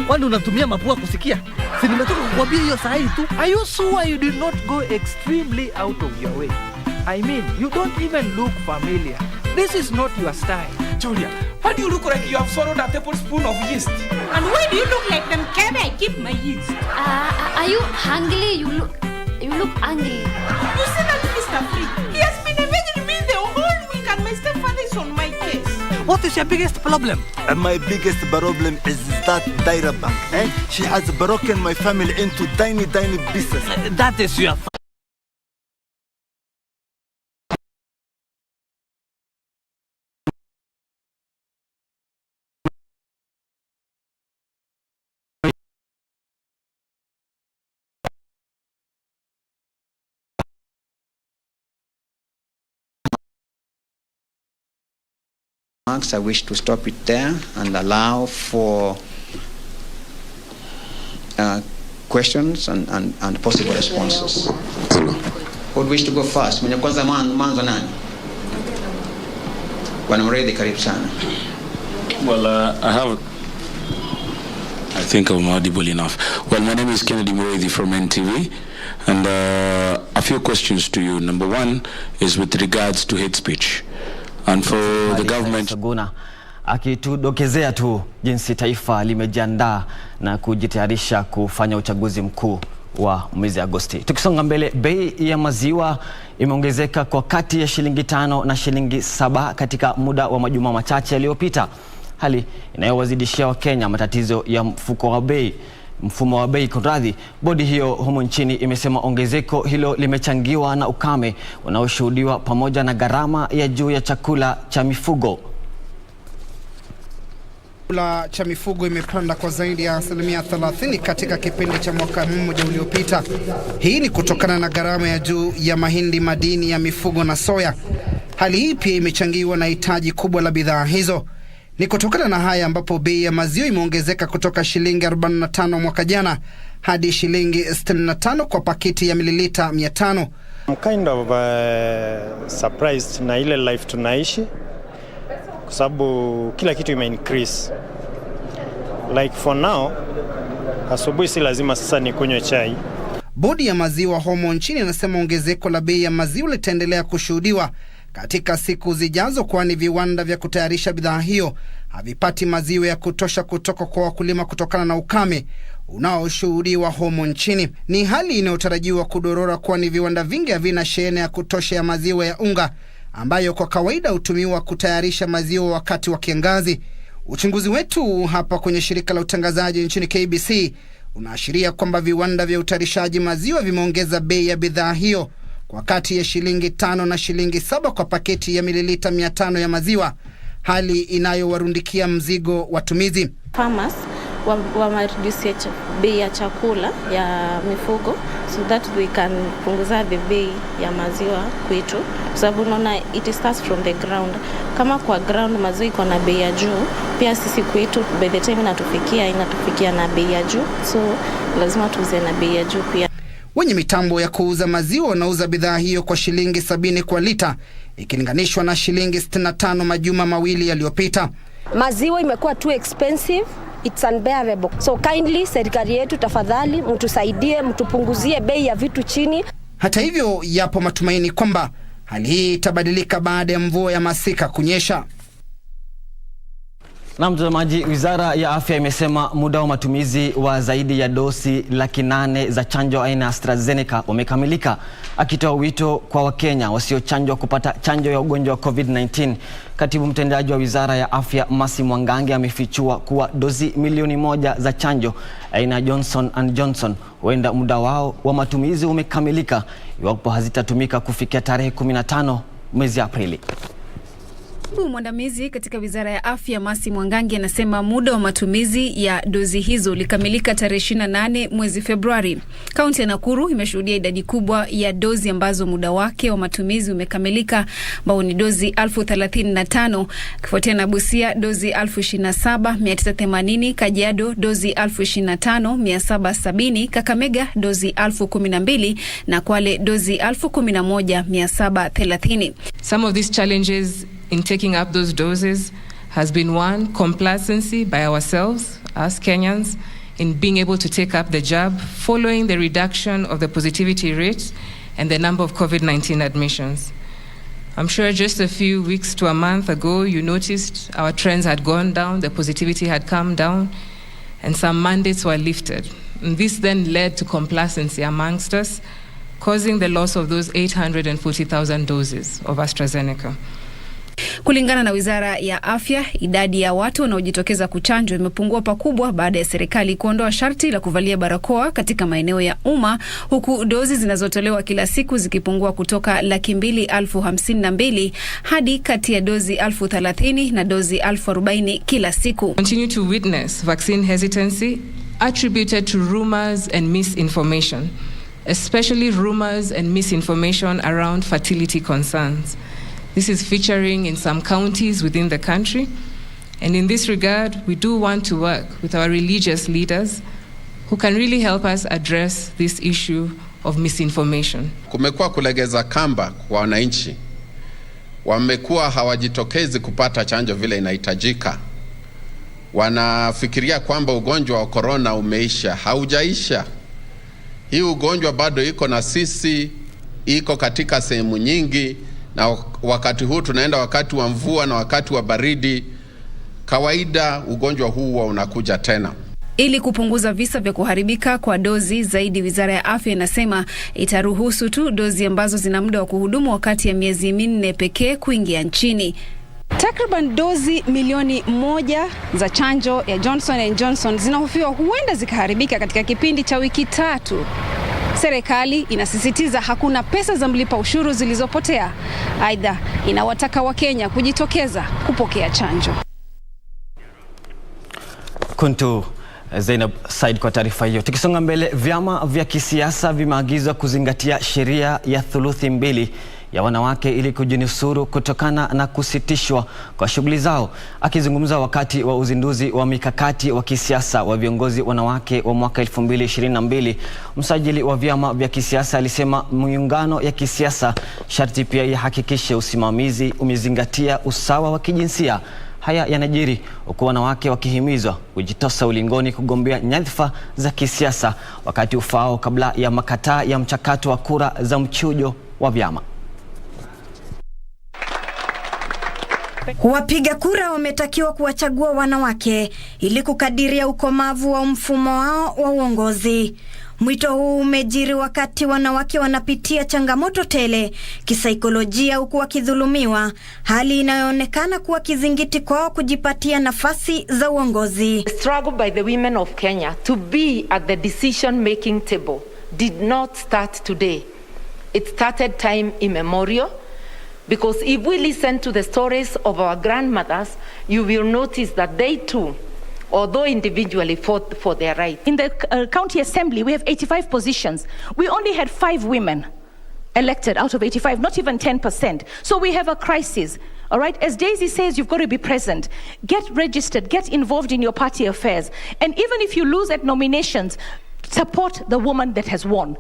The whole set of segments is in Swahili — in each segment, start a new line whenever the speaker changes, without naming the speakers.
Kwani unatumia mapua kusikia? Si nimetoka kukwambia hiyo saa hii tu.
Are you sure you did not go extremely out of your way? I mean, you don't even look familiar. This is not your style.
Julia, why do you look like you have swallowed a tablespoon of yeast?
And why do you look like them? Can I keep my yeast?
Are you hungry? You look angry.
You see that Mr. Free? He has been avenging me the whole week and my stepfather is on my case.
What is your biggest problem?
My biggest problem is that Daira Bank. She has broken my family into tiny pieces.
That is your
I wish to stop it there and allow for questions and possible responses. Who would wish to go first? Mwenye kwanza manzo nani? Bwana Mredi, karibu sana.
Well, I think I'm audible enough. Well, my name is Kennedy Muredi from NTV, and a few questions to you. Number one is with regards to hate speech. And for the government,
Saguna akitudokezea tu jinsi taifa limejiandaa na kujitayarisha kufanya uchaguzi mkuu wa mwezi Agosti. Tukisonga mbele, bei ya maziwa imeongezeka kwa kati ya shilingi 5 na shilingi 7 katika muda wa majuma machache yaliyopita, hali inayowazidishia Wakenya matatizo ya mfumo wa bei Kurunzi. Bodi hiyo humu nchini imesema ongezeko hilo limechangiwa na ukame unaoshuhudiwa pamoja na gharama ya juu ya chakula cha mifugo.
Chakula cha mifugo imepanda kwa zaidi ya 30% katika kipindi cha mwaka mmoja uliopita. Hii ni kutokana na gharama ya juu ya mahindi, madini ya mifugo na soya. Hali hii pia imechangiwa na hitaji kubwa la bidhaa hizo. Ni kutokana na haya ambapo bei ya maziwa imeongezeka kutoka shilingi 45 mwaka jana hadi shilingi 65 kwa pakiti ya mililita 500.
I'm kind of surprised na ile life tunaishi kwa sababu kila kitu ime-increase. Like for now, asubuhi si lazima sasa nikunywe chai.
Bodi ya maziwa humo nchini inasema ongezeko la bei ya maziwa litaendelea kushuhudiwa katika siku zijazo, kwani viwanda vya kutayarisha bidhaa hiyo havipati maziwa ya kutosha kutoka kwa wakulima kutokana na ukame unaoshuhudiwa humo nchini. Ni hali inayotarajiwa kudorora, kwani viwanda vingi havina shehena ya kutosha ya maziwa ya unga ambayo kwa kawaida hutumiwa kutayarisha maziwa wakati wa kiangazi. Uchunguzi wetu hapa kwenye shirika la utangazaji nchini KBC unaashiria kwamba viwanda vya utayarishaji maziwa vimeongeza bei ya bidhaa hiyo kwa kati ya shilingi 5 na shilingi 7 kwa paketi ya mililita 500 ya maziwa, hali inayowarundikia mzigo watumizi.
Farmers reduce bei ya chakula ya mifugo so that we can punguza the bei ya maziwa kwetu, kwa sababu unaona it starts from the ground. Kama kwa ground maziwa iko na bei ya juu, pia sisi kwetu by the time inatufikia na bei ya juu, so lazima tuuze na bei ya juu pia.
Wenye mitambo ya kuuza maziwa wanauza bidhaa hiyo kwa shilingi 70 kwa lita, ikilinganishwa na shilingi 65 majuma mawili yaliyopita.
Maziwa imekuwa too expensive, it's unbearable. So kindly serikali yetu tafadhali mtusaidie, mtupunguzie bei ya vitu chini.
Hata hivyo, yapo matumaini kwamba hali hii itabadilika baada ya mvua ya masika kunyesha.
Na mtazamaji, Wizara ya Afya imesema muda wa matumizi wa zaidi ya dosi 800,000 za chanjo aina ya AstraZeneca umekamilika, akitoa wito kwa Wakenya wasiochanjwa kupata chanjo ya ugonjwa wa COVID-19. Katibu mtendaji wa Wizara ya Afya Mercy Mwangangi amefichua kuwa dozi milioni 1 za chanjo aina Johnson & Johnson huenda muda wao wa matumizi umekamilika iwapo hazitatumika kufikia tarehe 15 mwezi Aprili.
Mwandamizi katika Wizara ya Afya Mercy Mwangangi anasema muda wa matumizi ya dozi hizo ulikamilika tarehe 28 mwezi Februari. Kaunti ya Nakuru imeshuhudia idadi kubwa ya dozi ambazo muda wake wa matumizi umekamilika, ambao ni dozi 1035, kifuatia na Busia dozi 27,980, Kajiado dozi 25,770, Kakamega dozi 12,012 na Kwale dozi 11,730.
Some of these challenges in taking up those doses has been one, complacency by ourselves as Kenyans, in being able to take up the jab following the reduction of the positivity rate and the number of COVID-19 admissions. I'm sure just a few weeks to a month ago, you noticed our trends had gone down, the positivity had come down, and some mandates were lifted. And this then led to complacency amongst us, causing the loss of those 840,000 doses of AstraZeneca.
Kulingana na Wizara ya Afya, idadi ya watu wanaojitokeza kuchanjwa imepungua pakubwa baada ya serikali kuondoa sharti la kuvalia barakoa katika maeneo ya umma, huku dozi zinazotolewa kila siku zikipungua kutoka 252,052 hadi kati ya dozi 30,030 na dozi 40,040 kila siku.
Continue to witness vaccine hesitancy attributed to rumors and misinformation, especially rumors and misinformation around fertility concerns. This is featuring in some counties within the country. And in this regard, we do want to work with our religious leaders who can really help us address this issue of misinformation.
Kumekuwa kulegeza kamba kwa wananchi. Wamekuwa hawajitokezi kupata chanjo vile inahitajika. Wanafikiria kwamba ugonjwa wa corona umeisha. Haujaisha. Hii ugonjwa bado iko na sisi, iko katika sehemu nyingi. Na wakati huu tunaenda wakati wa mvua na wakati wa baridi, kawaida ugonjwa huu unakuja tena.
Ili kupunguza visa vya kuharibika kwa dozi zaidi, Wizara ya Afya inasema itaruhusu tu dozi ambazo zina muda wa kuhudumu wakati ya miezi 4 pekee kuingia nchini.
Takriban dozi milioni 1 za chanjo ya Johnson & Johnson zinahofiwa huenda zikaharibika katika kipindi cha wiki 3. Serikali inasisitiza hakuna pesa za mlipa ushuru zilizopotea. Aidha, inawataka Wakenya kujitokeza kupokea chanjo.
Kuntu Zainab Said kwa taarifa hiyo. Tukisonga mbele, vyama vya kisiasa vimeagizwa kuzingatia sheria ya thuluthi mbili ya wanawake ili kujinusuru kutokana na kusitishwa kwa shughuli zao. Akizungumza wakati wa uzinduzi wa mikakati wa kisiasa wa viongozi wanawake wa mwaka 2022, msajili wa vyama vya kisiasa alisema miungano ya kisiasa sharti pia ihakikishe usimamizi umezingatia usawa wa kijinsia. Haya yanajiri huku wanawake wakihimizwa kujitosa ulingoni kugombea nyadhifa za kisiasa wakati ufao kabla ya makataa ya mchakato wa kura za mchujo wa vyama.
Wapiga kura wametakiwa kuwachagua wanawake ili kukadiria ukomavu wa mfumo wao wa uongozi. Mwito huu umejiri wakati wanawake wanapitia changamoto tele kisaikolojia huku wakidhulumiwa, hali inayoonekana kuwa kizingiti kwao kujipatia nafasi za uongozi.
The struggle by the women of Kenya to be at the decision-making table did not start today. It started time immemorial. Because if we listen to the stories of our grandmothers, you will notice that they too, although individually, fought for their rights.
In the county assembly, we have 85 positions. We only had 5 women elected out of 85, not even 10%. So we have a crisis. All right, as Daisy says, you've got to be present. Get registered, get involved in your party affairs. And even if you lose at nominations, support the woman that has won.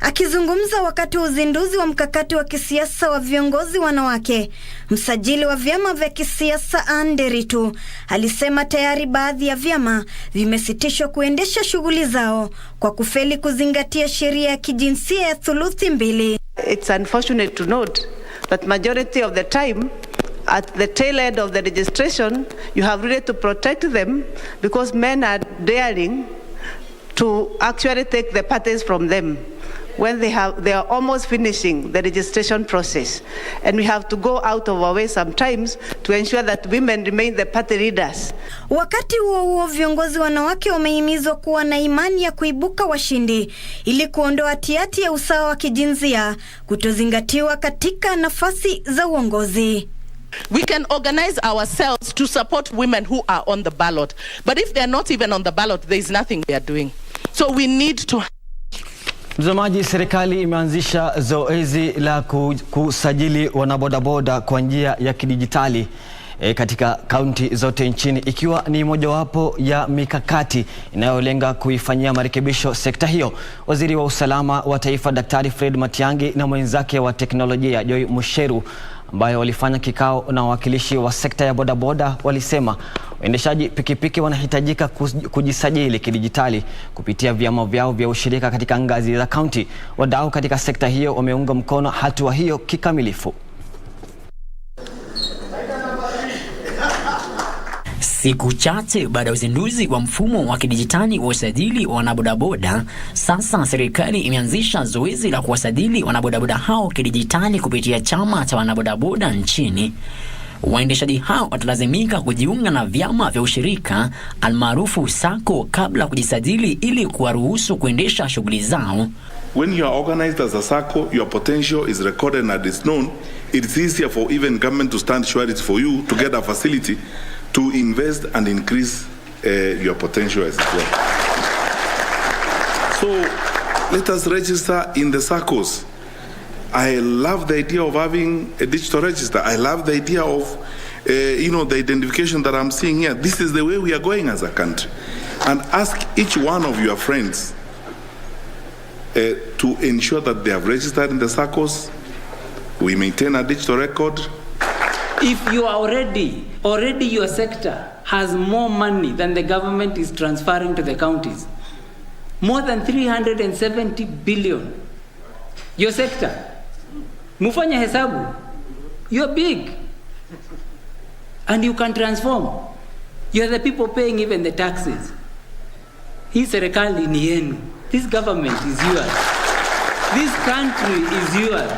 Akizungumza wakati wa uzinduzi wa mkakati wa kisiasa wa viongozi wanawake, msajili wa vyama vya kisiasa Anderitu alisema tayari baadhi ya vyama vimesitishwa kuendesha shughuli zao kwa kufeli kuzingatia sheria ya kijinsia ya thuluthi mbili.
It's unfortunate to note that majority of the time at the tail end of the registration you have really to protect them because men are daring to actually take the parties from them when they are almost finishing the registration process, and we have to go out of our way sometimes to ensure that women remain the party leaders.
Wakati huo viongozi wanawake wamehimizwa kuwa na imani ya kuibuka washindi ili kuondoa tiati ya usawa wa kijinsia kutozingatiwa katika nafasi za uongozi.
We can organize ourselves to support women who are on the ballot, but if they are not even on the ballot, there is nothing we are doing. So we need to.
Mtazamaji, serikali imeanzisha zoezi la kusajili wanabodaboda kwa njia ya kidijitali katika kaunti zote nchini, ikiwa ni mojawapo ya mikakati inayolenga kuifanyia marekebisho sekta hiyo. Waziri wa usalama wa taifa Daktari Fred Matiang'i na mwenzake wa teknolojia Joy Musheru ambayo walifanya kikao na wawakilishi wa sekta ya bodaboda walisema waendeshaji pikipiki wanahitajika kujisajili kidijitali kupitia vyama vyao vya ushirika katika ngazi za kaunti. Wadau katika sekta hiyo wameunga mkono hatua hiyo kikamilifu.
Siku chache baada ya uzinduzi wa mfumo wa kidijitali wa usajili wa wanabodaboda, sasa serikali imeanzisha zoezi la kuwasajili wanabodaboda hao kidijitali kupitia chama cha wanabodaboda nchini. Waendeshaji hao watalazimika kujiunga na vyama vya ushirika almaarufu SACCO kabla kujisajili ili kuwaruhusu kuendesha shughuli zao.
When you are organized as a SACCO, your potential is recorded and is known. It's easier for even government to stand surety for you to get a facility to invest and increase your potential as well. So let us register in the SACCOs. I love the idea of having a digital register. I love the idea of the identification that I'm seeing here. This is the way we are going as a country. And ask each one of your friends to ensure that they have registered in the SACCOs. We maintain a digital record.
If you are already your sector has more money than the government is transferring to the counties, more than 370 billion. Your sector, mufanya hesabu, you're big, and you can transform. You're the people paying even the taxes. Hii serikali ni yenu. This government is yours. This country is yours.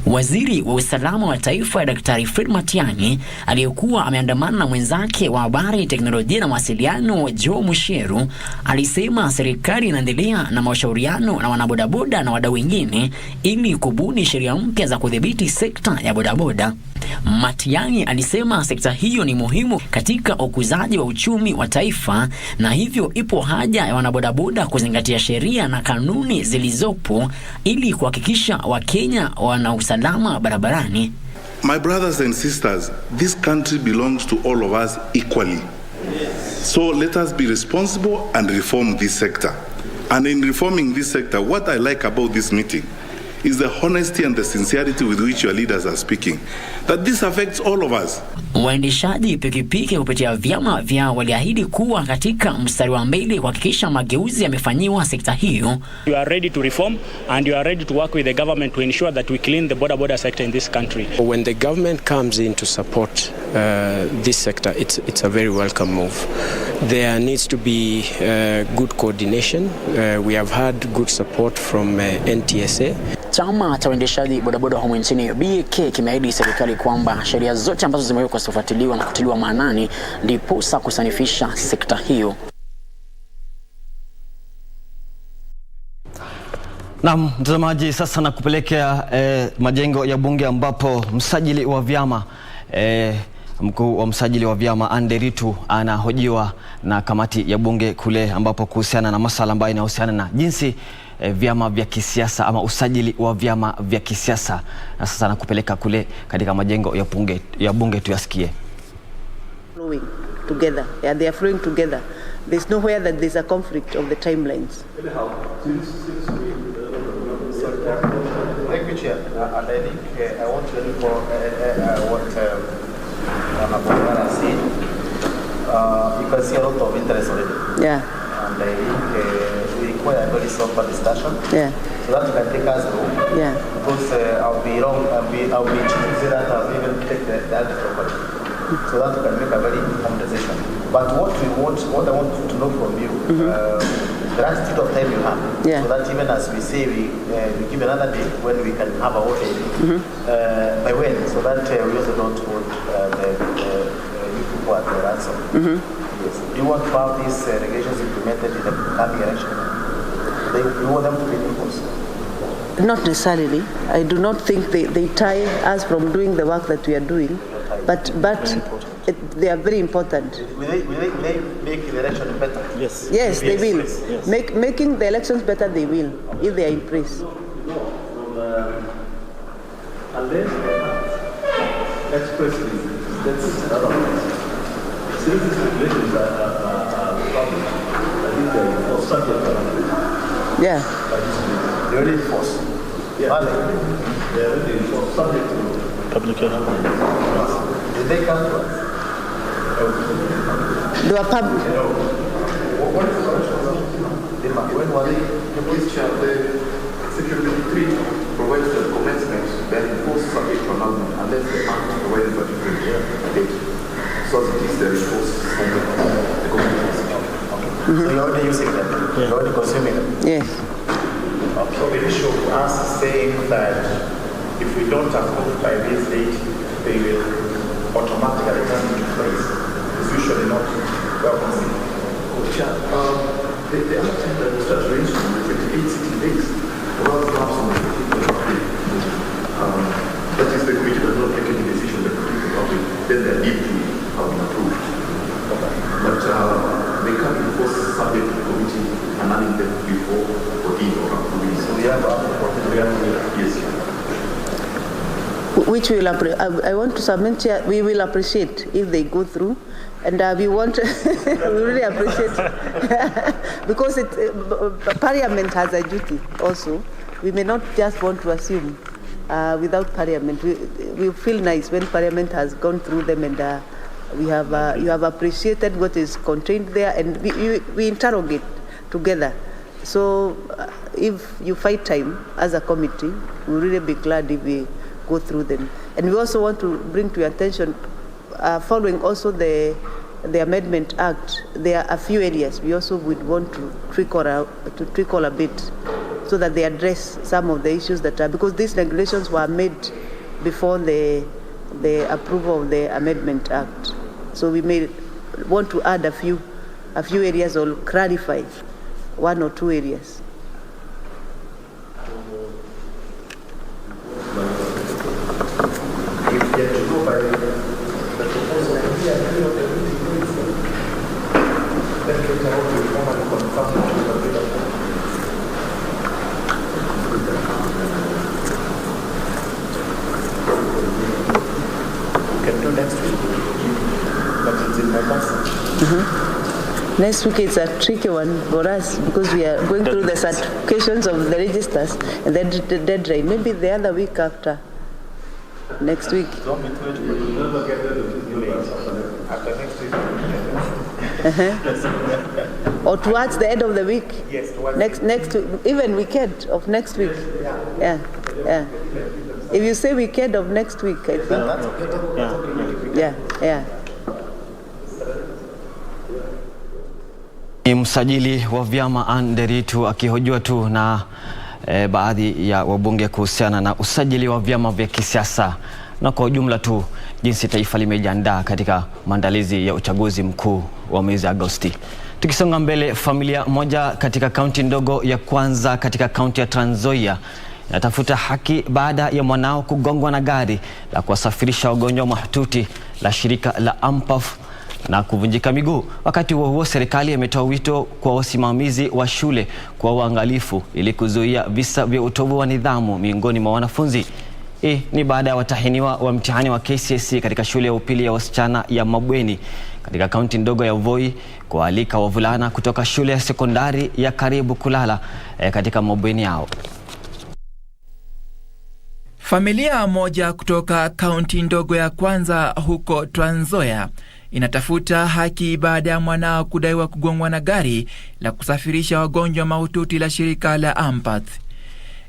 Waziri wa usalama wa taifa Daktari Fred Matiang'i aliyekuwa ameandamana na mwenzake wa habari, teknolojia na mawasiliano Joe Musheru alisema serikali inaendelea na mashauriano na wanabodaboda na wadau wengine ili kubuni sheria mpya za kudhibiti sekta ya bodaboda. Matiang'i alisema sekta hiyo ni muhimu katika ukuzaji wa uchumi wa taifa na hivyo ipo haja ya wanabodaboda kuzingatia sheria na kanuni zilizopo ili kuhakikisha Wakenya wana usalama barabarani.
My brothers and sisters, this country belongs to all of us equally. So let us be responsible and reform this sector. And in reforming this sector, what I like about this meeting is the honesty and the sincerity with which your leaders are speaking. That this affects all of us.
Waendeshaji pikipiki kupitia vyama vya waliahidi kuwa katika mstari wa mbele kuhakikisha mageuzi yamefanyiwa sekta hiyo.
You are ready to reform and you are ready to work with the government to ensure that we clean the border sector in this country.
When the government comes in to support this sector, it's a very welcome move. There needs to be good coordination. We have had good support from NTSA.
Chama cha waendeshaji bodaboda humu nchini BK kimeahidi serikali kwamba sheria zote ambazo zimewekwa kufuatiliwa na kutiliwa maanani ndipo kusanifisha sekta hiyo.
Naam, mtazamaji, sasa na kupelekea majengo ya bunge ambapo msajili wa vyama mkuu wa msajili wa vyama Anderitu anahojiwa na kamati ya bunge kule ambapo kuhusiana na masuala ambayo yanahusiana na jinsi vyama vya kisiasa ama usajili wa vyama vya kisiasa. Na sasa nakupeleka kule katika majengo ya bunge tuyasikie.
Flowing together. Yeah, they are flowing together. There's nowhere that there's a conflict of the timelines.
Thank you, Chair. And I think I want to look for what Honorable said. You can see a lot of interest already.
Yeah.
And I think we require a very sober discussion.
Yeah.
So that you can take us through.
Yeah.
Because I'll be wrong. I'll be cheating to say that I'll even take the other property. So that you can make a very informed decision. But what I want to know from you, the attitude of time you have.
Yeah.
So that even as we say, we give another day when we can have a vote by when, so that we also don't hold the people at the ransom. Yes. Do you want to have these regulations implemented in the coming election? You want them to be enforced?
Not necessarily. I do not think they tie us from doing the work that we are doing, but they are very important.
Will they make the election better?
Yes. Yes, they will. Yes. Making the elections better, they will, if they are in place.
Unless expressly, that's another one. Since these regulations are public, I think they are subject to
yeah.
by this. They already enforced. Yeah. They are ready for subject to publication. Did they come to us?
They were public.
What is the correction? When were they? The Security 3 provides the commencement, then enforce subject to annulment unless the act provides a different date. So it is the enforced the commitment.
So
you're already using them? You're already consuming them?
Yes.
So the issue of us saying that if we don't approve by this date, they will automatically come into place is usually not welcome. The other thing that was just raised on the 28 days, well, perhaps on the that is the committee does not take any decision that the public, then they need to have been approved. But they can't enforce subject to the committee annulling them before or approving. So we have yes.
Which we will I want to submit here, we will appreciate if they go through, and we want we really appreciate because Parliament has a duty also. We may not just want to assume without Parliament. We feel nice when Parliament has gone through them, and you have appreciated what is contained there, and we interrogate together. So if you find time as a committee, we'll really be glad if we go through them. And we also want to bring to your attention, following also the Amendment Act, there are a few areas we also would want to trickle a bit, so that they address some of the issues that are, because these regulations were made before the approval of the Amendment Act. So we may want to add a few areas or clarify one or two areas. Next week is a tricky one for us because we are going through the certifications of the registers and then the deadline. Maybe the other week after next week. Or towards the end of the week.
Yes,
next even weekend of next week. Yeah. If you say weekend of next week, I think. Yeah.
Ni msajili wa vyama Nderitu akihojiwa tu na baadhi ya wabunge kuhusiana na usajili wa vyama vya kisiasa na kwa ujumla tu jinsi taifa limejiandaa katika maandalizi ya uchaguzi mkuu wa mwezi Agosti. Tukisonga mbele, familia moja katika kaunti ndogo ya Kwanza katika kaunti ya Trans Nzoia inatafuta haki baada ya mwanao kugongwa na gari la kuwasafirisha wagonjwa mahututi la shirika la Ampaf na kuvunjika miguu. Wakati huo serikali imetoa wito kwa wasimamizi wa shule kwa uangalifu ili kuzuia visa vya utovu wa nidhamu miongoni mwa wanafunzi. Hii ni baada ya watahiniwa wa mtihani wa KCSE katika shule ya upili ya wasichana ya Mabweni katika kaunti ndogo ya Voi kualika wavulana kutoka shule ya sekondari ya karibu kulala katika mabweni yao.
Familia moja kutoka kaunti ndogo ya Kwanza huko Trans Nzoia inatafuta haki baada ya mwanao kudaiwa kugongwa na gari la kusafirisha wagonjwa mahututi la shirika la Ampath.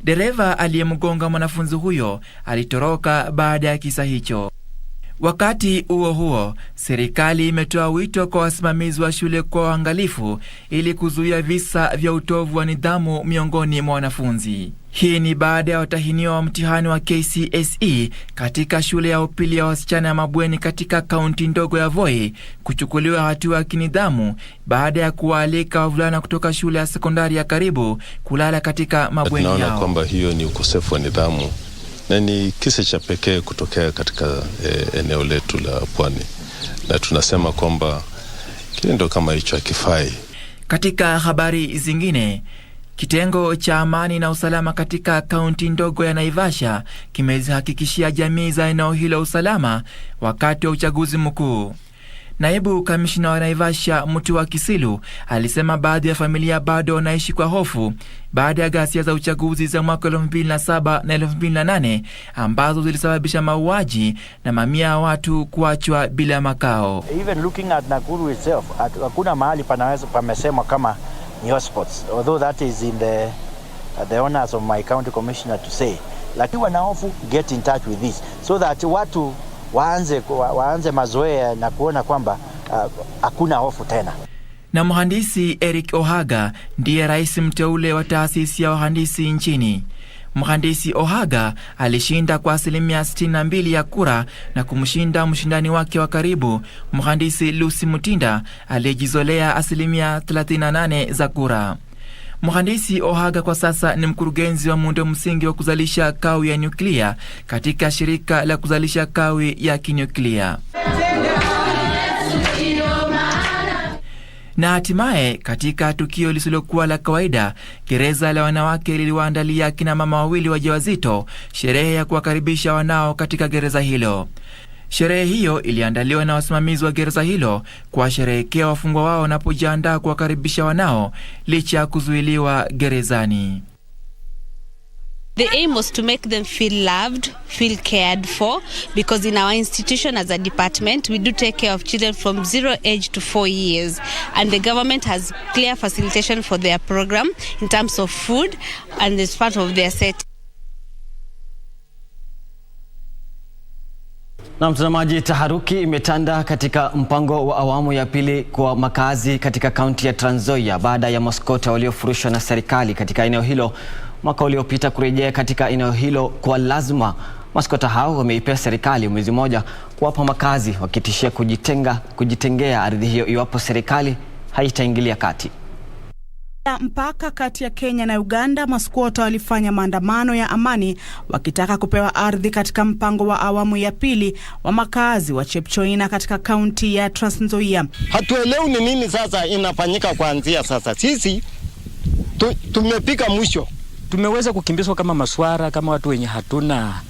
Dereva aliyemgonga mwanafunzi huyo alitoroka baada ya kisa hicho. Wakati huo serikali imetoa wito kwa wasimamizi wa shule kwa uangalifu ili kuzuia visa vya utovu wa nidhamu miongoni mwa wanafunzi. Hii ni baada ya watahiniwa wa mtihani wa KCSE katika shule ya upili ya wasichana ya Mabweni katika kaunti ndogo ya Voi kuchukuliwa hatua ya kinidhamu baada ya kuwaalika wavulana kutoka shule ya sekondari ya karibu kulala katika mabweni yao.
Tunaona kwamba hiyo ni ukosefu wa nidhamu na ni kisa cha pekee kutokea katika eneo letu la Pwani, na tunasema kwamba kitendo kama hicho hakifai.
Katika habari zingine, kitengo cha amani na usalama katika kaunti ndogo ya Naivasha kimezihakikishia jamii za eneo hilo usalama wakati wa uchaguzi mkuu. Naibu kamishna wa Naivasha Mutua Kisilu alisema baadhi ya familia bado wanaishi kwa hofu baada ya ghasia za uchaguzi za mwaka 2007 na 2008 ambazo zilisababisha mauaji na mamia ya watu kuachwa bila makao.
Even looking at Nakuru itself, hakuna mahali panaweza pamesema kama ni hotspots, although that is in the honors of my county commissioner to say. Lakini wanahofu, get in touch with this so that watu waanze mazoea na kuona kwamba hakuna hofu tena.
Na mhandisi Eric Ohaga ndiye rais mteule wa taasisi ya wahandisi nchini. Mhandisi Ohaga alishinda kwa 62% ya kura na kumshinda mshindani wake wa karibu, mhandisi Lucy Mutinda aliyejizolea 38% za kura. Mhandisi Ohaga kwa sasa ni mkurugenzi wa muundo msingi wa kuzalisha kawi ya nyuklia katika shirika la kuzalisha kawi ya kinyuklia. Na hatimaye, katika tukio lisilokuwa la kawaida, gereza la wanawake liliwaandalia kina mama wawili wajawazito sherehe ya kuwakaribisha wanao katika gereza hilo. Sherehe hiyo iliandaliwa na wasimamizi wa gereza hilo kuwasherehekea wafungwa wao wanapojiandaa kuwakaribisha wanao licha ya kuzuiliwa gerezani.
The aim was to make them feel loved, feel cared for, because in our institution as a department, we do take care of children from 0 age to 4 years. And the government has clear facilitation for their program in terms of food and as part of their set.
Na mtazamaji, taharuki imetanda katika mpango wa awamu ya pili kwa makazi katika kaunti ya Trans Nzoia baada ya maskota waliofurushwa na serikali katika eneo hilo mwaka uliopita kurejea katika eneo hilo kwa lazima. Maskota hao wameipea serikali mwezi mmoja kuwapa makazi, wakitishia kujitengea ardhi hiyo iwapo serikali haitaingilia kati.
Mpaka kati ya Kenya na Uganda, maskwota walifanya maandamano ya amani wakitaka kupewa ardhi katika mpango wa awamu ya pili wa makazi wa Chepchoina katika kaunti ya Trans Nzoia.
Hatuelewi ni nini sasa inafanyika kuanzia sasa. Sisi tumepika mwisho.
Tumeweza kukimbizwa kama maswara, kama watu wenye hatuna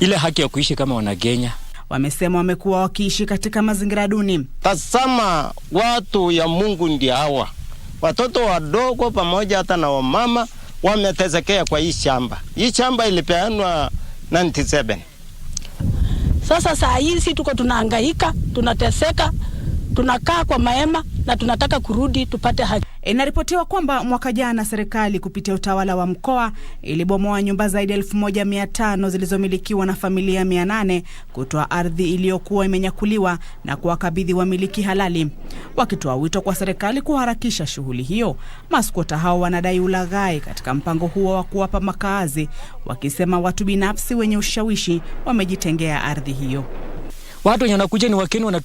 ile haki ya kuishi kama Wanakenya.
Wamesema wamekuwa wakiishi katika mazingira duni.
Tazama, watu ya Mungu ndio hawa. Watoto wadogo pamoja hata na wamama wametezekea kwa hii shamba. Hii shamba ilipeanwa 97.
Sasa saa hizi tuko tunahangaika, tunateseka, tunakaa kwa mahema na tunataka kurudi tupate haki.
Inaripotiwa kwamba mwaka jana serikali kupitia utawala wa mkoa ilibomoa nyumba zaidi ya 1500 zilizomilikiwa na familia 800 kutoa ardhi iliyokuwa imenyakuliwa na kuwakabidhi wamiliki halali. Wakitoa wito kwa serikali kuharakisha shughuli hiyo, maskota hao wanadai ulaghai katika mpango huo wa kuwapa makazi, wakisema watu binafsi wenye ushawishi wamejitengea ardhi hiyo.
Watu wenye wanakuja ni Wakenya,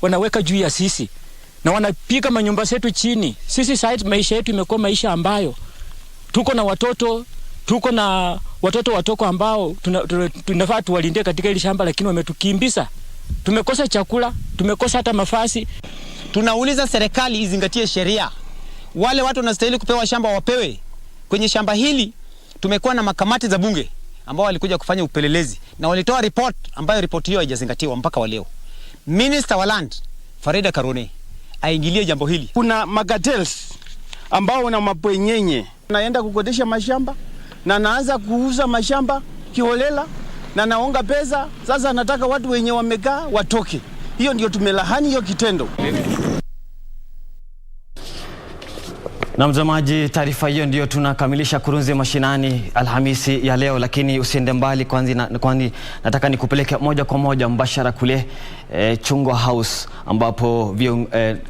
wanaweka juu ya sisi na wanapika manyumba yetu chini. Sisi sasa maisha yetu imekuwa maisha ambayo tuko na watoto watoko ambao tunafaa tuwalinde katika ile shamba, lakini wametukimbiza. Tumekosa chakula, tumekosa hata mafasi.
Tunauliza serikali izingatie sheria. Wale watu wanastahili kupewa shamba wapewe. Kwenye shamba hili tumekuwa na makamati za bunge ambao walikuja kufanya upelelezi na walitoa report ambayo report hiyo haijazingatiwa mpaka wa leo. Minister wa Land Farida Karone aingilie jambo hili.
Kuna magatels ambao wana mapwenyenye naenda kukodesha mashamba na naanza kuuza mashamba kiholela na naonga pesa. Sasa nataka watu wenye wamekaa watoke. Hiyo ndio tumelahani hiyo kitendo.
Na mtazamaji, taarifa hiyo ndio tunakamilisha Kurunzi Mashinani Alhamisi ya leo, lakini usiende mbali kwani nataka nikupeleke moja kwa moja mbashara kule Chungwa House ambapo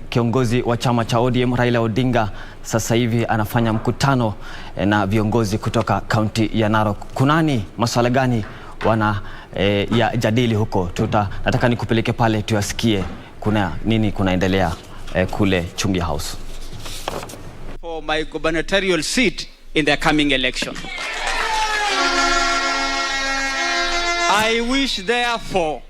kiongozi wa chama cha ODM Raila Odinga sasa hivi anafanya mkutano na viongozi kutoka kaunti ya Narok. Kunani masuala gani ya jadili huko? Nataka nikupeleke pale tuyasikie kuna nini kunaendelea kule Chungwa House.
For my gubernatorial seat in the coming election. I wish therefore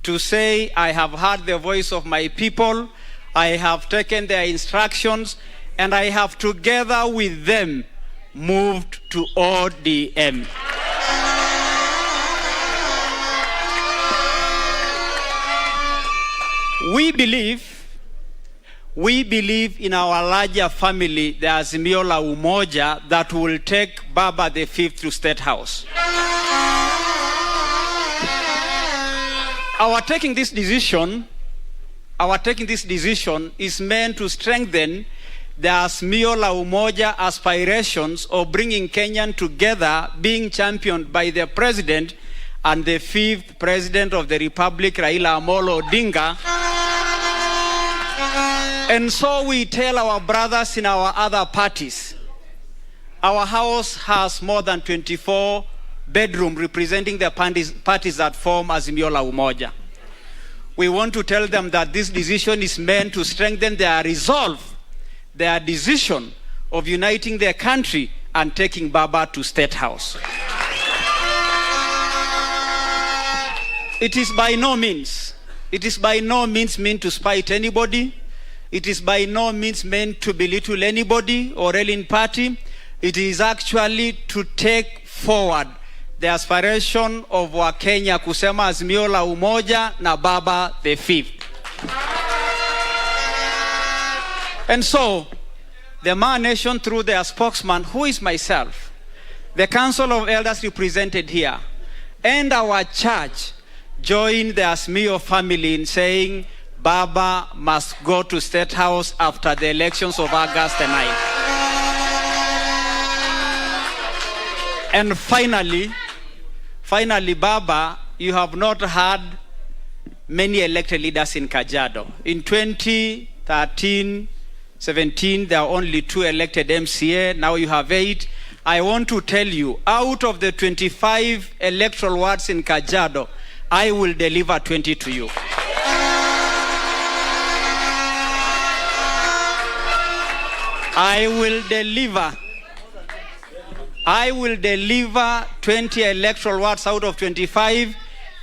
to say I have heard the voice of my people, I have taken their instructions, and I have together with them moved to ODM. We believe in our larger family, the Azimio la Umoja, that will take Baba the Fifth to State House. Our taking this decision is meant to strengthen the Azimio la Umoja aspirations of bringing Kenyan together, being championed by the President and the fifth President of the Republic, Raila Amolo Odinga. And so we tell our brothers in our other parties, our house has more than 24 bedrooms representing the parties that form Azimio la Umoja. We want to tell them that this decision is meant to strengthen their resolve, their decision of uniting their country and taking Baba to State House. It is by no means meant to spite anybody. It is by no means meant to belittle anybody or any party. It is actually to take forward the aspiration of Wakenya kusema Azimio la Umoja na Baba the Fifth. And so, the Ma Nation, through their spokesman, who is myself, the Council of Elders represented here, and our church, joined the Azimio family in saying Baba must go to State House after the elections of August 9. And finally, Baba, you have not had many elected leaders in Kajiado. In 2013, 17, there are only 2 elected MCA. Now you have 8. I want to tell you, out of the 25 electoral wards in Kajiado, I will deliver 20 to you. I will deliver 20 electoral wards out of 25,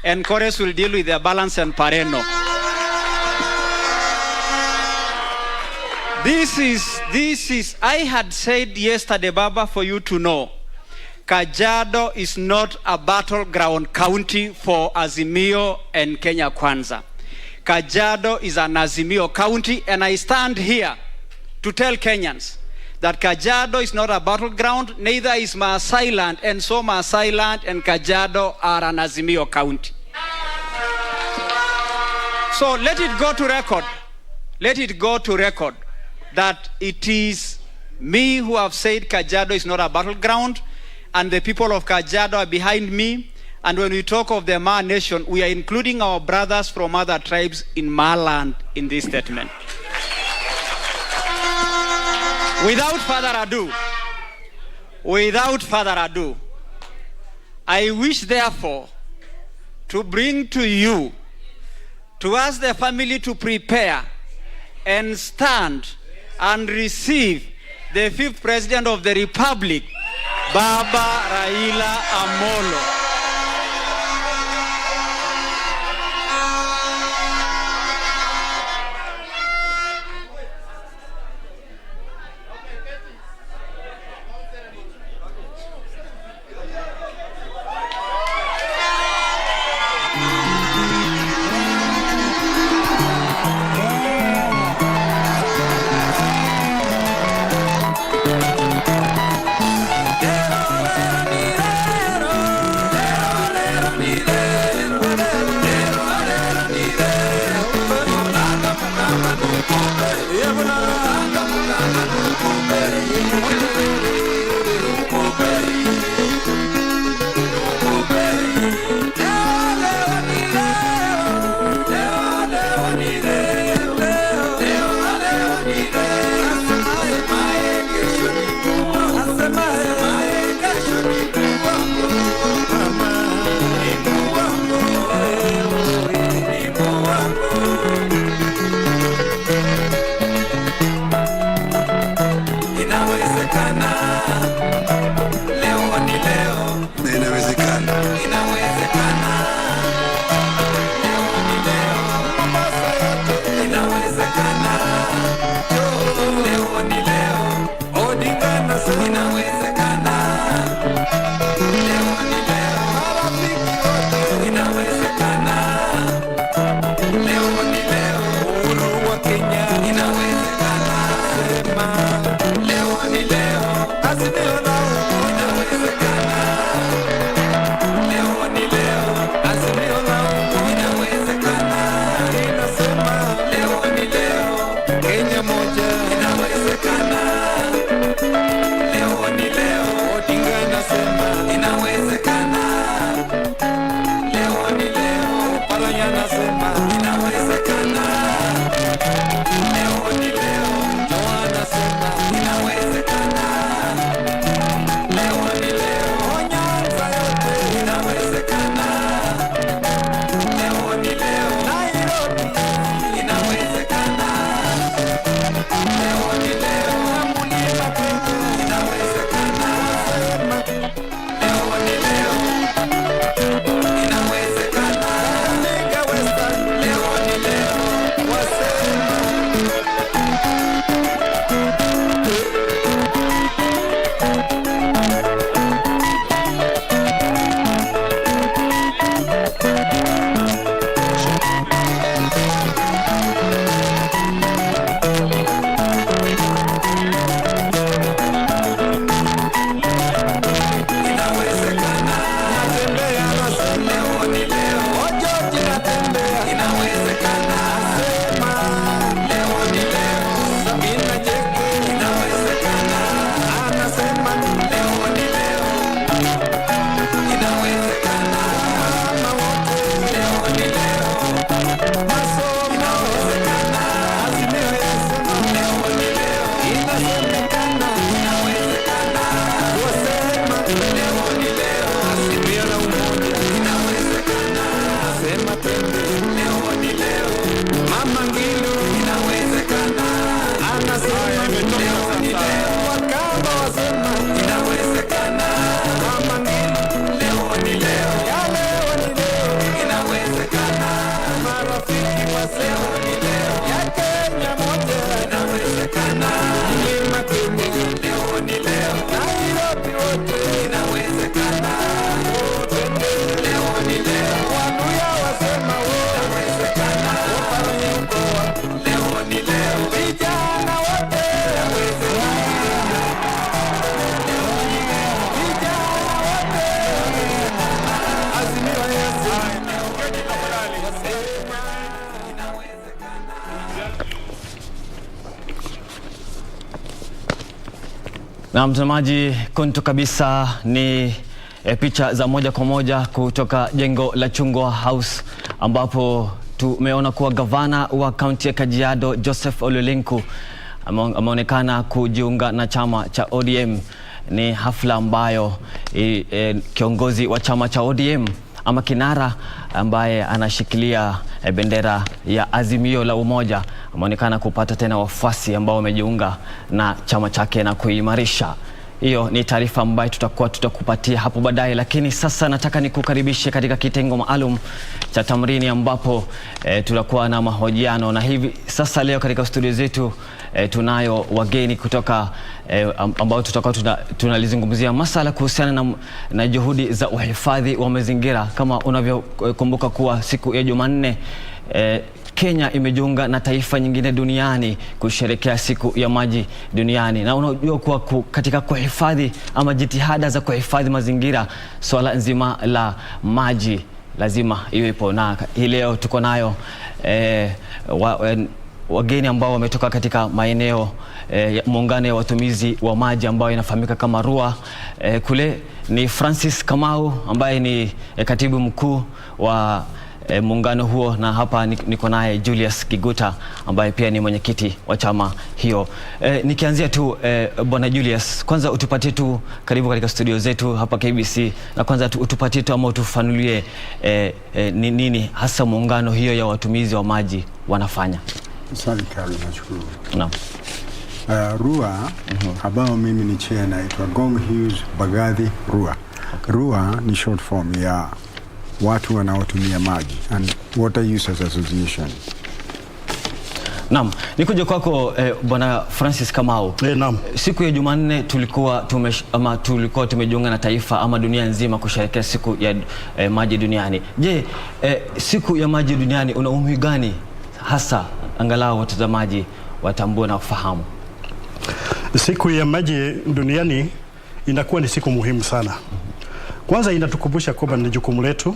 and Chorus will deal with the balance and Pareno. This is, I had said yesterday, Baba, for you to know, Kajiado is not a battleground county for Azimio and Kenya Kwanza. Kajiado is an Azimio county, and I stand here to tell Kenyans that Kajiado is not a battleground, neither is Maasai Land, and so Maasai Land and Kajiado are an Azimio county. So let it go to record that it is me who have said Kajiado is not a battleground, and the people of Kajiado are behind me. And when we talk of the Ma Nation, we are including our brothers from other tribes in Ma Land in this statement. Without further ado, I wish therefore to bring to you, to ask the family to prepare and stand and receive the 5th President of the Republic, Baba Raila Amolo.
Na mtazamaji, kuntu kabisa ni picha za moja kwa moja kutoka jengo la Chungwa House ambapo tumeona kuwa gavana wa kaunti ya Kajiado Joseph Ole Lenku ameonekana kujiunga na chama cha ODM. Ni hafla ambayo kiongozi wa chama cha ODM ama kinara ambaye anashikilia bendera ya Azimio la Umoja ameonekana kupata tena wafuasi ambao wamejiunga na chama chake na kuimarisha. Hiyo ni taarifa ambayo tutakupatia hapo baadaye, lakini sasa nataka nikukaribishe katika kitengo maalum cha Tamrini ambapo tutakuwa na mahojiano, na hivi sasa leo katika studio zetu tunayo wageni kutoka ambao tutakuwa tunalizungumzia masala kuhusiana na juhudi za uhifadhi wa mazingira. Kama unavyokumbuka kuwa siku ya Jumanne Kenya imejiunga na taifa nyingine duniani kusherehekea siku ya maji duniani, na unajua kuwa katika kuhifadhi ama jitihada za kuhifadhi mazingira, swala nzima la maji lazima iwepo. Na hii leo tuko nayo wageni ambao wametoka katika maeneo muungano ya watumizi wa maji ambayo inafahamika kama RUA. Kule ni Francis Kamau ambaye ni katibu mkuu wa muungano huo, na hapa niko naye Julius Kiguta ambaye pia ni mwenyekiti wa chama hiyo. Nikianzia tu bwana Julius, kwanza utupatie tu, karibu katika studio zetu hapa KBC, na kwanza utupatie tu ama utufanulie nini hasa muungano hiyo ya watumizi wa maji wanafanya.
Asante kali, nashukuru.
Naam.
RUA ambao mimi ni chair naitwa Gong Hughes Bagadhi RUA. Okay. RUA ni short form ya watu wanaotumia maji and Water Users Association.
Naam, nikuja kwako bwana Francis Kamau.
Naam.
Siku ya Jumanne tulikuwa tumejiunga na taifa ama dunia nzima kusherehekea siku ya maji duniani. Je, siku ya maji duniani una umuhimu gani hasa angalau watazamaji watambue na kufahamu?
Siku ya maji duniani inakuwa ni siku muhimu sana. Kwanza inatukumbusha kwamba ni jukumu letu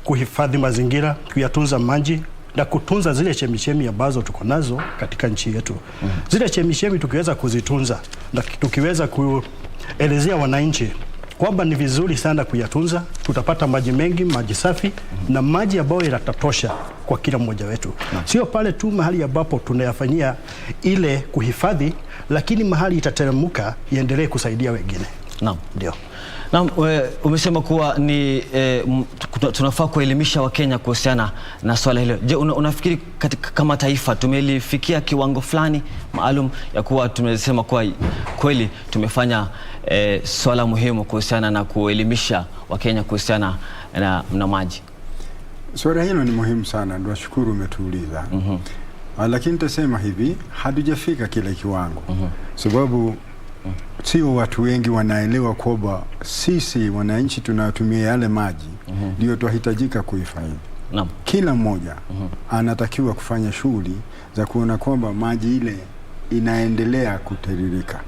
kuhifadhi mazingira, kuyatunza maji na kutunza zile chemichemi ambazo tuko nazo katika nchi yetu. Zile chemichemi tukiweza kuzitunza na tukiweza kuelezea wananchi kwamba ni vizuri sana kuyatunza, tutapata maji mengi, maji safi na maji ambayo yatatosha kwa kila mmoja wetu. Sio pale tu mahali ambapo tunayafanyia ile kuhifadhi, lakini mahali itateremka iendelee kusaidia wengine.
Naam,
ndio.
Naam, umesema kuwa ni tunafaa kuelimisha Wakenya kuhusiana na swala hilo. Je, unafikiri kama taifa tumelifikia kiwango fulani maalum ya kuwa tumesema kuwa kweli tumefanya swala muhimu kuhusiana na kuelimisha Wakenya kuhusiana na maji?
Swala hilo ni muhimu sana, ndio shukuru umetuuliza. Lakini tutasema hivi, hatujafika kile kiwango. Sababu sio watu wengi wanaelewa kwamba sisi wananchi tunatumia yale maji ndio tunahitajika kuhifadhi.
Naam.
Kila mmoja anatakiwa kufanya shughuli za kuona kwamba maji ile inaendelea kutiririka.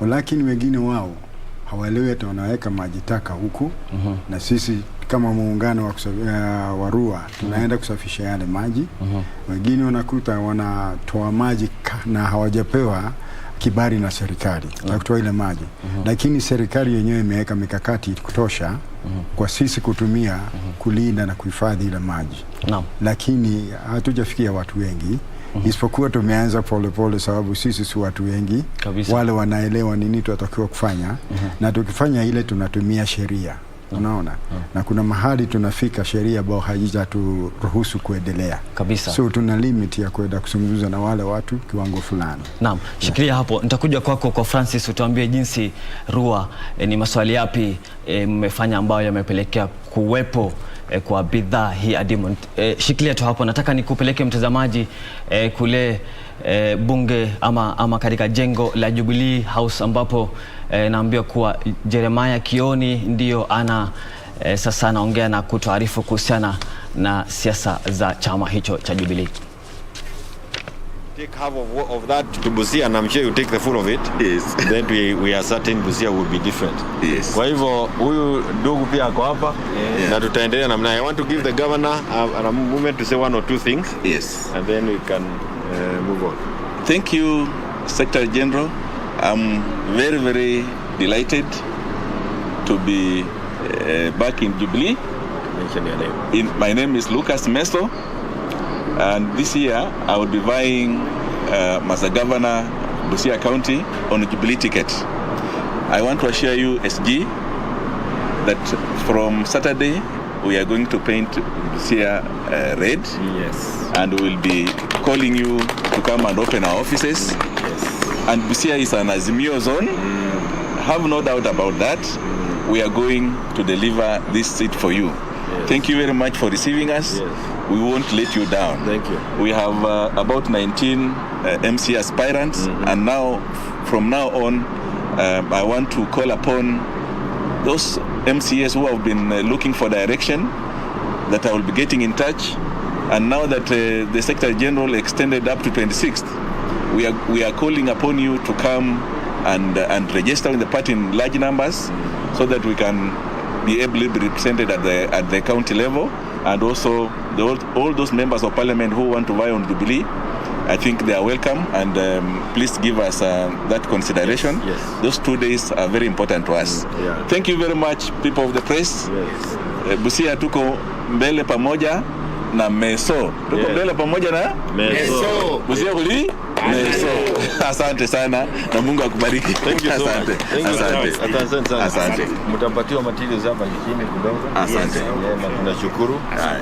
Lakini wengine wao hawaelewi, hata wanaweka maji taka huku. Na sisi kama muungano wa RUA tunaenda kusafisha yale maji. Wengine wanakuta wanatoa maji na hawajapewa kibali na serikali na kutoa ile maji. Lakini serikali yenyewe imeweka mikakati kutosha kwa sisi kutumia kulinda na kuhifadhi ile maji.
Naam.
Lakini hatujafikia watu wengi. Isipokuwa tumeanza pole sababu sisi si watu wengi
kabisa.
Wale wanaelewa nini tunatakiwa kufanya. Na tukifanya ile tunatumia sheria. Unaona? Na kuna mahali tunafika sheria ambao haijaturuhusu kuendelea
kabisa.
So tuna limit ya kwenda kuzungumza na wale watu kiwango fulani.
Naam, shikilia hapo. Nitakuja kwako kwa Francis, utuambie jinsi RUA ni maswali yapi mmefanya ambayo yamepelekea kuwepo kwa bidhaa hii adimu. Shikilia tu hapo, nataka nikupeleke mtazamaji kule bunge ama katika jengo la Jubilee House ambapo naambiwa kuwa Jeremiah Kioni ndio sasa anaongea na kutuarifu kuhusiana na siasa za chama hicho cha Jubilee.
Take half of that to Busia and I'm sure you take the full of it. Yes. Then we are certain Busia will be different.
Yes.
Kwa hivyo huyu ndugu pia ako hapa. Yeah. Na tutaendelea namna. I want to give the governor a moment to say one or two things.
Yes.
And then we can move on.
Thank you, Secretary General.
I'm very, very delighted to be back in Jubilee.
Mention your name.
My name is Lucas Meso, and this year I will be vying as a governor Busia County on a Jubilee ticket. I want to assure you, SG, that from Saturday we are going to paint Busia red.
Yes.
And we'll be calling you to come and open our offices.
Yes.
And Busia is an Azimio zone. Have no doubt about that. We are going to deliver this seat for you. Yes. Thank you very much for receiving us.
Yes.
We won't let you down.
Thank you.
We have about 19 MC aspirants, and now, from now on, I want to call upon those MCAs who have been looking for direction, that I will be getting in touch. And now that the Secretary General extended up to 26th, we are calling upon you to come and register in the party in large numbers, so that we can be able to be represented at the county level, and also all those members of parliament who want to vie on Jubilee. I think they are welcome, and please give us that consideration.
Yes.
Those 2 days are very important to us.
Yeah.
Thank you very much, people of the press.
Yes.
Busia tuko mbele pamoja na Meso. Tuko mbele pamoja na
Meso.
Busia kuli Meso. Asante sana na Mungu akubariki.
Thank you so
asante.
much. Thank you
Asante.
so much. Asante sana.
Asante.
Mtapatiwa materials hapa chini kidogo.
Asante.
Yeah, na tunashukuru.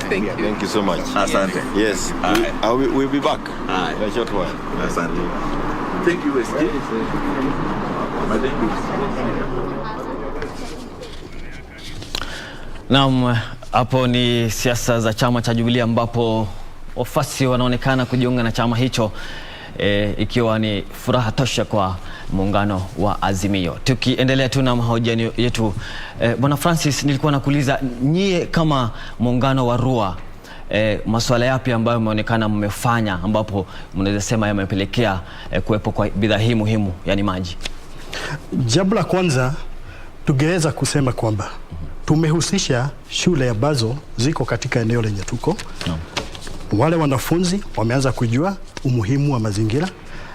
Thank you so much.
Asante.
Yes. We'll be back in a short while.
Asante. Thank you, SG.
Naam, hapo ni siasa za chama cha Jubilee ambapo wafuasi wanaonekana kujiunga na chama hicho, ikiwa ni furaha tosha kwa muungano wa Azimio. Tukiendelea tu na mahojiano yetu, Bwana Francis, nilikuwa nakuuliza nyie kama muungano wa Rua, masuala yapi ambayo mmeonekana mmefanya ambapo mnaweza sema yamepelekea kuwepo kwa bidhaa hii muhimu, yani maji?
Jambo la kwanza tungeweza kusema kwamba tumehusisha shule ambazo ziko katika eneo lenye tuko. Wale wanafunzi wameanza kujua umuhimu wa mazingira,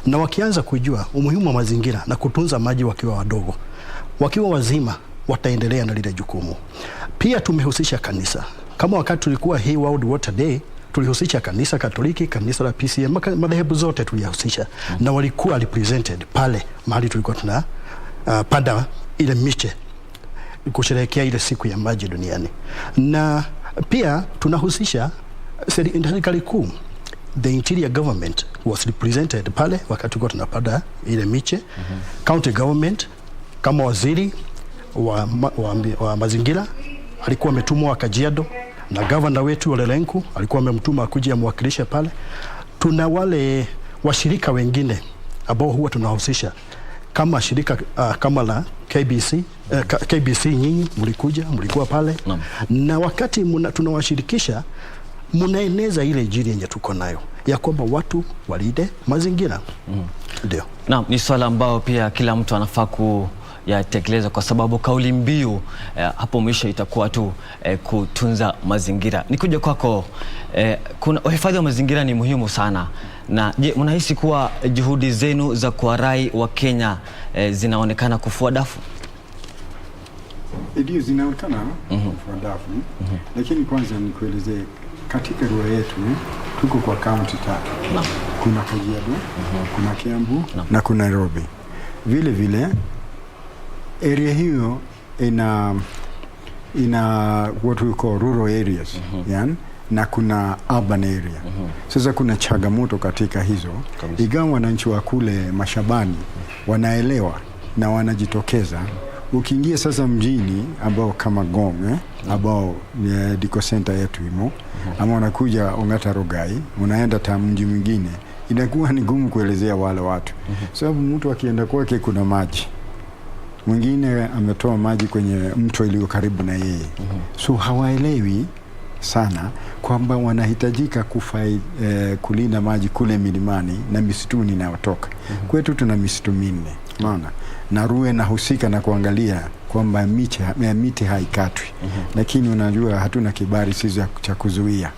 na wakianza kujua umuhimu wa mazingira na kutunza maji wakiwa wadogo, wakiwa wazima wataendelea na lile jukumu. Pia tumehusisha kanisa. Kama wakati tulikuwa hii World Water Day, tulihusisha kanisa Katoliki, kanisa la PCM, madhehebu zote tulihusisha, na walikuwa represented pale mahali tulikuwa tuna pada ile miche kusherehekea ile siku ya maji duniani. Na pia tunahusisha serikali kuu. The interior government was represented pale wakati tulikuwa tunapanda ile miche. County government kama waziri wa mazingira alikuwa ametumwa Kajiado, na governor wetu Olelenku alikuwa amemtuma kuja amwakilishe pale. Tuna wale washirika wengine ambao huwa tunahusisha kama shirika kama la KBC, nyinyi mlikuwa pale. Na wakati tunawashirikisha, mnaeneza ile injili yenye tuko nayo ya kwamba watu walinde mazingira. Ndio.
Naam, ni swala ambao pia kila mtu anafaa kuyatekeleza, kwa sababu kauli mbiu hapo mwisho itakuwa tu kutunza mazingira. Nikuja kwako, kuna uhifadhi wa mazingira ni muhimu sana. Na je, mnahisi kuwa juhudi zenu za kuwarai wa Kenya zinaonekana kufua dafu?
Ndio, zinaonekana kufua dafu. Lakini kwanza nikueleze, katika Rua yetu tuko kwa kaunti 3. Kuna Kajiado, kuna Kiambu na kuna Nairobi. Vile vile area hiyo ina what we call rural areas, yani, na kuna urban area. Sasa kuna changamoto katika hizo. Ingawa wananchi wa kule mashambani wanaelewa na wanajitokeza, ukiingia sasa mjini ambao kama Gong, ambao diko center yetu imo, ama unakuja Ongata Rogai, unaenda mji mwingine, inakuwa ni gumu kuelezea wale watu. Sababu mtu akienda kwake kuna maji, mwingine ametoa maji kwenye mto iliyo karibu na yeye. So hawaelewi sana kwamba wanahitajika kulinda maji kule milimani na misituni inayotoka. Kwetu tuna misitu 4, unaona, na Rua nahusika na kuangalia kwamba miti haikatwi. Lakini unajua hatuna kibali sisi cha kuzuia.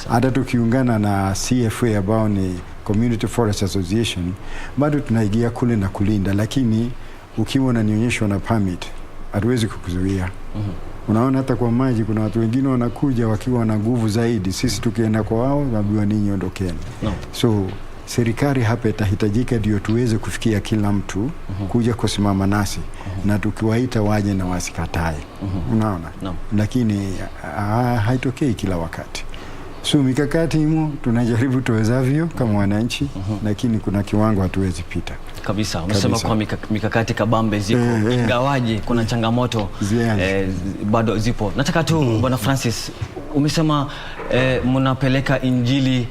Hata tukiungana na CFA ambao ni Community Forest Association, bado tunaigia kule na kulinda, lakini ukiwa unanionyesha na permit hatuwezi kukuzuia. Unaona hata kwa maji kuna watu wengine wanakuja wakiwa na nguvu zaidi, sisi tukienda kwa wao naambiwa ninyi ondokeni. So serikali hapa itahitajika ndio tuweze kufikia kila mtu kuja kusimama nasi na tukiwaita waje na wasikatae. Unaona? Lakini haitokei kila wakati. So mikakati imo tunajaribu tuwezavyo kama wananchi, lakini kuna kiwango hatuwezi pita.
Kabisa. Umesema kwa mikakati kabambe ziko, ingawaje kuna changamoto bado zipo. Nataka tu Bwana Francis, umesema mnapeleka injili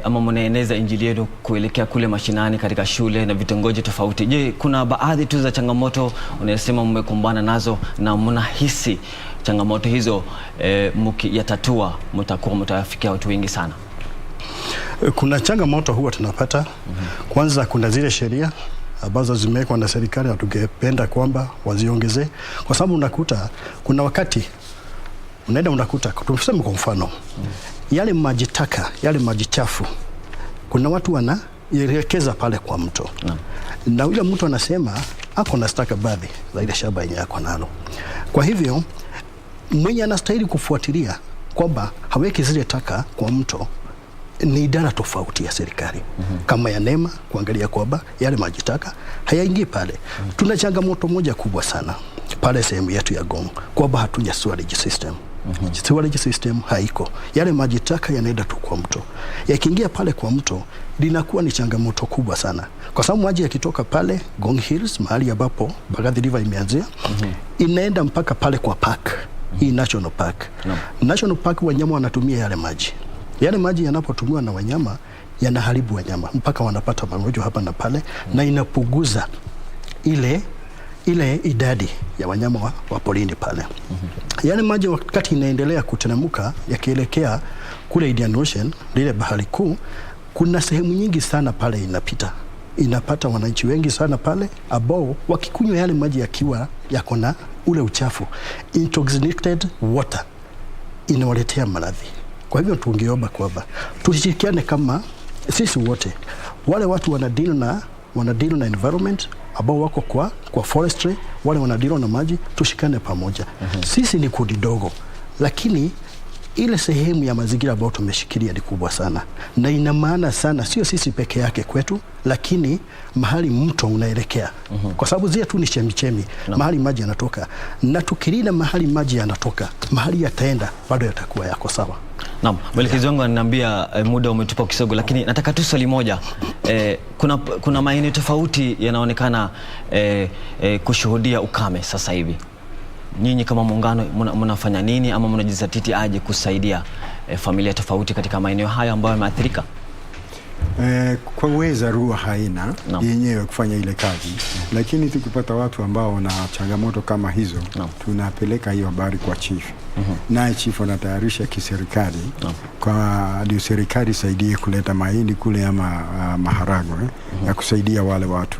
ama mnaeneza injili yenu kuelekea kule mashinani katika shule na vitongoji tofauti. Je, kuna baadhi tu za changamoto unasema mmekumbana nazo na mnahisi changamoto hizo mkiyatatua mtafikia watu wengi sana?
Kuna changamoto huwa tunapata. Kwanza kuna zile sheria ambazo zimewekwa na serikali na tungependa kwamba waziongezee, kwa sababu unakuta kuna wakati unakuta tuseme kwa mfano yale maji taka, yale maji chafu, kuna watu wanaelekeza pale kwa mto na yule mtu anasema ako na stakabadhi za ile shamba yenye yako nalo. Kwa hivyo mwenye anastahili kufuatilia kwamba haweki zile taka kwa mto ni idara tofauti ya serikali kama ya NEMA, kuangalia kwamba yale maji taka hayaingii pale. Tuna changamoto moja kubwa sana pale sehemu yetu ya Gong kwamba hatuja sewage system. Sewage system haiko. Yale maji taka yanaenda tu kwa mto. Yakiingia pale kwa mto linakuwa ni changamoto kubwa sana, kwa sababu maji yakitoka pale Gong Hills, mahali ambapo Mbagathi River imeanzia, inaenda mpaka pale kwa park, hii national park. National park wanyama wanatumia yale maji. Yale maji yanapotumiwa na wanyama yanaharibu wanyama mpaka wanapata magonjwa hapa na pale, na inapunguza ile idadi ya wanyama wa porini pale. Yale maji wakati inaendelea kuteremka yakielekea kule Indian Ocean, lile bahari kuu, kuna sehemu nyingi sana pale inapata wananchi wengi sana pale ambao wakikunywa yale maji yakiwa yako na ule uchafu, intoxicated water, inawaletea maradhi. Kwa hivyo tungeomba kwamba tushirikiane kama sisi wote, wale watu wanadeal na environment ambao wako kwa forestry, wale wanadeal na maji, tushikane pamoja. Sisi ni kundi dogo, lakini ile sehemu ya mazingira ambayo tumeshikilia ni kubwa sana, na ina maana sana, sio sisi peke yake kwetu, lakini mahali mto unaelekea, kwa sababu zile tu ni chemichemi mahali maji yanatoka, na tukilinda mahali maji yanatoka, mahali yataenda bado yatakuwa yako sawa.
Naam, mwelekezi wangu ananiambia muda umetupa kisogo, lakini nataka tu swali moja. Kuna maeneo tofauti yanaonekana kushuhudia ukame sasa hivi. Nyinyi kama muungano mnafanya nini ama mnajizatiti aje kusaidia familia tofauti katika maeneo haya ambayo yameathirika?
Kwa uweza ruwa haina yenyewe kufanya ile kazi, lakini tukipata watu ambao wana changamoto kama hizo, tunapeleka hiyo habari kwa chief. Naye chief anatayarisha kiserikali kwa ndio serikali saidie kuleta mahindi kule ama maharagwe ya kusaidia wale watu.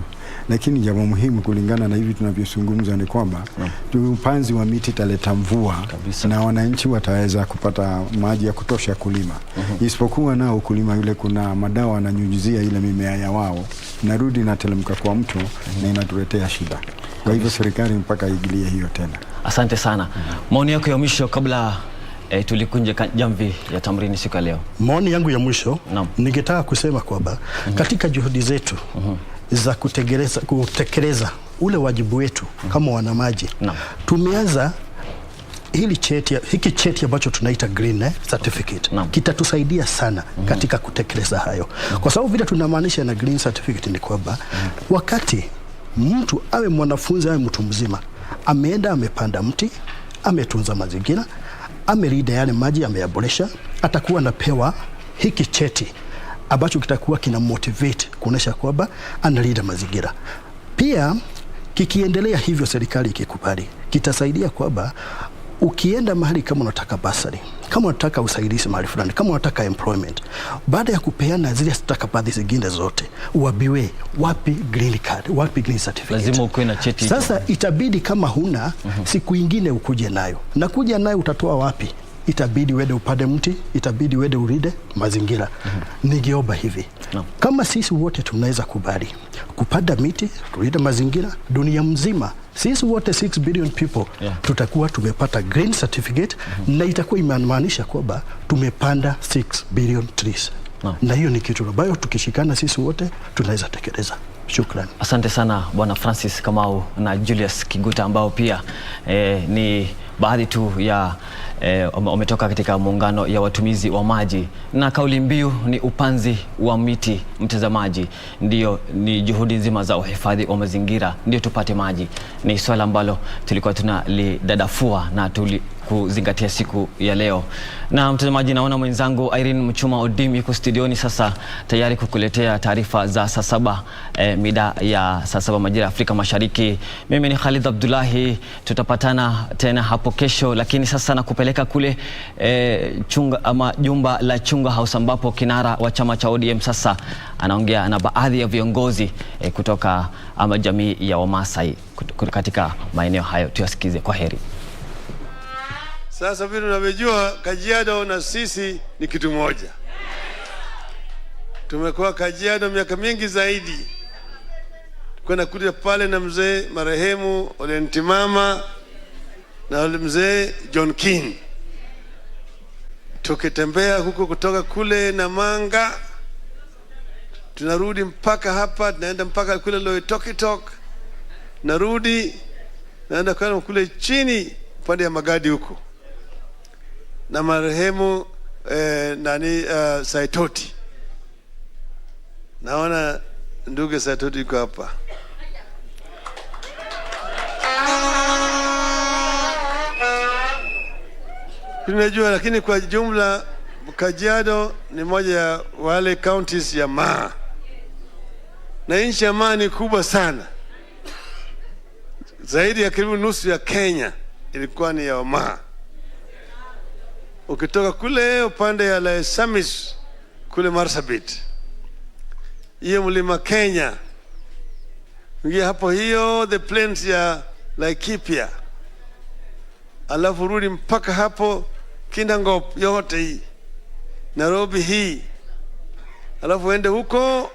Lakini jambo muhimu kulingana na hivi tunavyozungumza ni kwamba upanzi wa miti taleta mvua na wananchi wataweza kupata maji ya kutosha kulima. Isipokuwa nao kulima yule kuna madawa ananyunyizia ile mimea ya wao, narudi na telemka kwa mto na inatuletea shida. Kwa hivyo serikali mpaka igilie hiyo tena.
Asante sana. Maoni yako ya mwisho kabla tulikunje jamvi ya Tamrini siku ya leo? Maoni yangu ya mwisho, ningetaka kusema kwamba katika juhudi zetu za kutekeleza ule wajibu wetu kama wanamaji, tumeanza hiki cheti ambacho tunaita green certificate. Kitatusaidia sana katika kutekeleza hayo, kwa sababu vile tunamaanisha na green certificate ni kwamba wakati mtu awe mwanafunzi awe mtu mzima ameenda amepanda mti, ametunza mazingira, amelida yale maji, ameyaboresha, atakuwa anapewa hiki cheti ambacho kitakuwa kina motivate kuonesha kwamba analinda mazingira. Pia kikiendelea hivyo, serikali ikikubali, kitasaidia kwamba ukienda mahali kama unataka basari, kama unataka usaidizi mahali fulani, kama unataka employment, baada ya kupeana zile stakabadhi zingine zote, uambiwe wapi green card, wapi green certificate. Lazima ukuwe na cheti. Sasa itabidi kama huna siku ingine ukuje nayo. Na kuja nayo utatoa wapi?
itabidi wede upande mti, itabidi wede uride mazingira. Ningeomba hivi, kama sisi wote tunaweza kubali kupanda miti, turide mazingira dunia mzima, sisi wote 6 billion people tutakuwa tumepata green certificate, na itakuwa imaanisha kwamba tumepanda 6 billion trees. Na hiyo ni kitu ambayo tukishikana sisi wote tunaweza tekeleza. Shukrani.
Asante sana Bwana Francis Kamau na Julius Kiguta ambao pia ni baadhi tu ya wametoka katika muungano ya watumizi wa maji, na kauli mbiu ni upanzi wa miti. Mtazamaji, ndio ni juhudi nzima za uhifadhi wa mazingira ndio tupate maji. Ni swala ambalo tulikuwa tunalidadafua na kuzingatia siku ya leo. Na mtazamaji, naona mwenzangu Irene Mchuma Odimi yuko studioni sasa tayari kukuletea taarifa za saa 7 mida ya saa 7 majira ya Afrika Mashariki. Mimi ni Khaleed Abdullahi, tutapatana tena hapo kesho, lakini sasa nakupeleka kule chunga ama jumba la Chunga House ambapo kinara wa chama cha ODM sasa anaongea na baadhi ya viongozi kutoka ama jamii ya Wamasai katika maeneo hayo. Tuyasikize. Kwa heri.
Sasa vile unavyojua, Kajiado na sisi ni kitu moja. Tumekuwa Kajiado miaka mingi zaidi. Kwenda kuja pale na mzee marehemu Ole Ntimama na mzee John King. Tukitembea huko kutoka kule Namanga, tunarudi mpaka hapa, tunaenda mpaka kule Loitokitok, narudi naenda kwa kule chini pande ya Magadi huko. Na marehemu Saitoti. Naona ndugu Saitoti yuko hapa. Tunajua, lakini kwa jumla Kajiado ni moja ya wale counties ya Maa. Na nchi ya Maa ni kubwa sana. Zaidi ya karibu nusu ya Kenya ilikuwa ni ya Maa. Ukitoka kule upande ya Laisamis kule Marsabit, hiyo mlima Kenya, ngia hapo hiyo the plains ya Laikipia, alafu rudi mpaka hapo Kinangop yote hii, Nairobi hii, alafu ende huko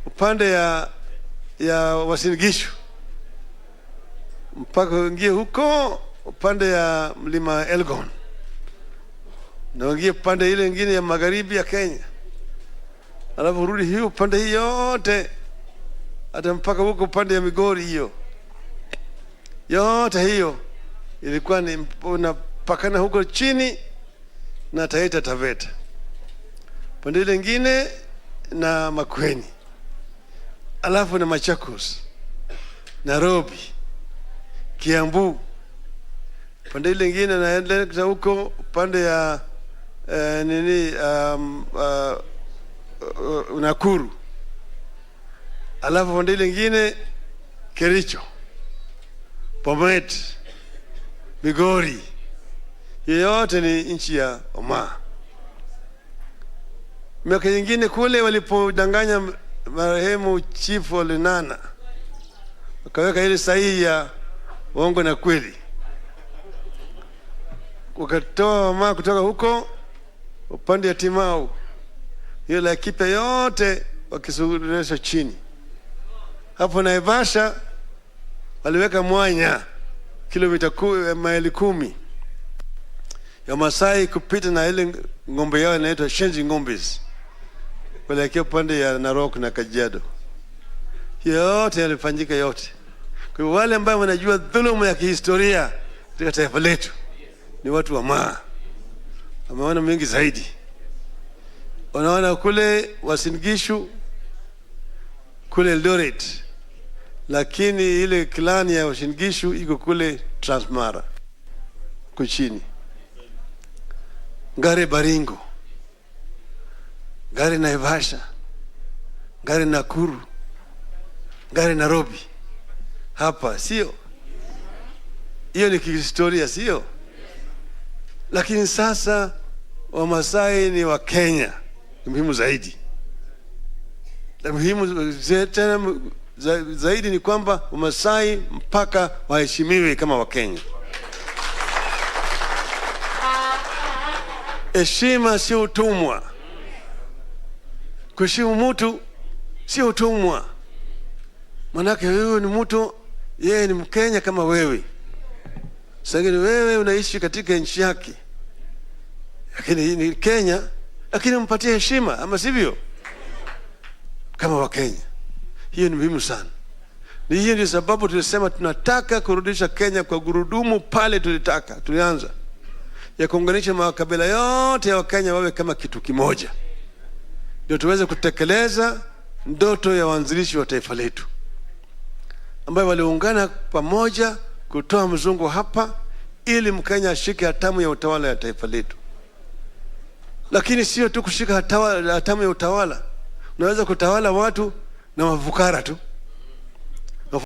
upande ya Uasin Gishu mpaka ngie huko upande ya mlima Elgon, na ngie pande ile nyingine ya magharibi ya Kenya, alafu rudi hiyo pande hii yote hata mpaka huko pande ya Migori hiyo yote. Hiyo ilikuwa ni unapakana huko chini na Taita Taveta, pande ile nyingine na Makueni, alafu na Machakos, Nairobi, Kiambu, pande ile nyingine naenda huko pande ya Nakuru, alafu pande ile nyingine Kericho, Bomet, Migori. Yote ni nchi ya Omaa. Miaka nyingine kule walipodanganya marehemu Chief Olenana, wakaweka ile sahihi ya uongo na kweli, wakatoa Omaa kutoka huko upande ya Timau, hiyo Laikipia yote wakisugulisha chini. Hapo Naivasha waliweka mwanya kilomita maili 10 ya Masai kupita na ile ngombe yao inaitwa Shenzi Ngombes kuelekea upande ya Narok na Kajiado. Yote yalifanyika yote. Kwa wale ambao wanajua dhuluma ya kihistoria katika taifa letu ni watu wa Maa. Wameona mengi zaidi. Wanaona kule Uasin Gishu, kule Eldoret, lakini ile klani ya Uasin Gishu iko kule Transmara kuchini. Ngare Baringo, Ngare Naivasha, Ngare Nakuru, Ngare Nairobi. Hapa sio? Hiyo ni kihistoria, sio? Lakini sasa Wamasai ni wa Kenya, ni muhimu zaidi. Na muhimu tena zaidi ni kwamba Wamasai mpaka waheshimiwe kama Wakenya. Heshima sio utumwa. Kuheshimu mtu sio utumwa. Manake wewe ni mtu, yeye ni Mkenya kama wewe. Sangine wewe unaishi katika nchi yake, lakini ni Kenya, lakini mpatie heshima, ama sivyo? Kama Wakenya. Hiyo ni muhimu sana. Ni hiyo ndio sababu tulisema tunataka kurudisha Kenya kwa gurudumu pale tulianza, ya kuunganisha makabila yote ya Wakenya wawe kama kitu kimoja, ndio tuweze kutekeleza ndoto ya waanzilishi wa taifa letu ambao waliungana pamoja kutoa mzungu hapa ili Mkenya ashike hatamu ya utawala ya taifa letu. Lakini sio tu kushika hatamu ya utawala, unaweza kutawala watu na mavukara tu.